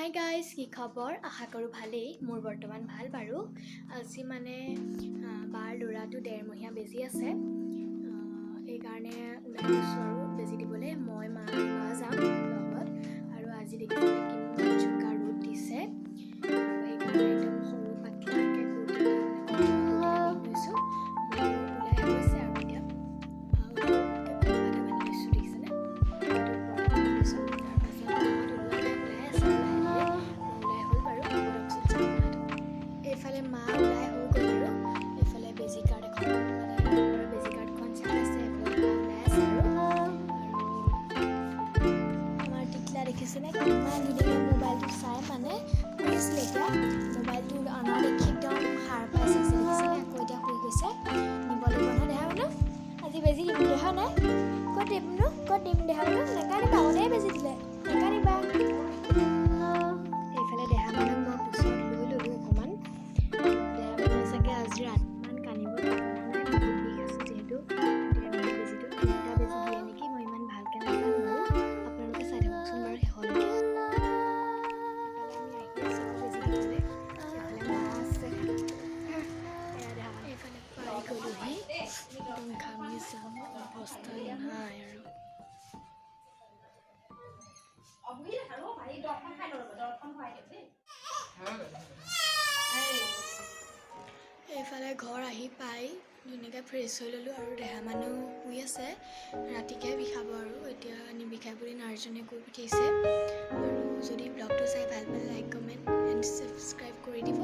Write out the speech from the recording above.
Hi guys, কি খবৰ? আশা কৰোঁ ভালেই। মোৰ বৰ্তমান ভাল বাৰু। আজি মানে বাৰ ল'ৰাটো 1.5 মহীয়া বেজি আছে, সেইকাৰণে ওলাই গৈছোঁ আৰু বেজি দিবলৈ। মই মা যাম লগত। আৰু আজি দেখিবলৈ কিমান জোকা ৰ'দ দিছে, আৰু সেইকাৰণে একদম সৰু পাতলাকৈ কুৰ্তি লৈছোঁ। ওলাই গৈছে আৰু এতিয়া এইফালে মা ওলাই হৈ গ'ল আৰু এইফালে বেজি কাৰ্ড বেজি কাৰ্ডখন চাই আছে, এইফালে ওলাই আছে আৰু আমাৰ টিকলা দেখিছেনে কিমান ধুনীয়াকৈ মোবাইলটো চাই মানে শুইছিলে। এতিয়া মোবাইলটো অনা দেখি একদম সাৰ পাই চাইছে, দেখিছেনে? আকৌ এতিয়া শুই গৈছে। নিব লাগিব নহয় দেহা মানুহ, আজি বেজি দিম দেহা নাই। ক'ত দিম দেহা মানুহ? নেকানিবা, অনেই বেজি দিলে, নেকানিবা। এইফালে দেহা মানুহক মই কোচত লৈ ল'লোঁ অকণমান। দেহা মানুহে চাগে আজি ৰাতিমান কান্দিব, বহুত বিষ আছে যিহেতু। বেজিটো 3টা বেজি দিয়ে নেকি, মই ইমান ভালকৈ নাজানো আৰু। আপোনালোকে চাই থাককচোন বাৰু শেষলৈকে। এইফালে আমি আহি আছোঁ বেজি দিবলৈ। এইফালে মা আছে, এইফালে পাই গ'লোহি। একদম ঘামি যাম, অৱস্থা নাই আৰু। এইফালে ঘৰ আহি পাই ধুনীয়াকৈ ফ্ৰেছ হৈ ল'লোঁ আৰু দেহা মানুহ শুই আছে। ৰাতিকৈ বিষাব আৰু এতিয়া নিবিষাই বুলি নাৰ্ছজনে কৈ পঠিয়াইছে। আৰু যদি ব্লগটো চাই ভাল পালে লাইক, কমেণ্ট এণ্ড ছাবস্ক্ৰাইব কৰি দিব।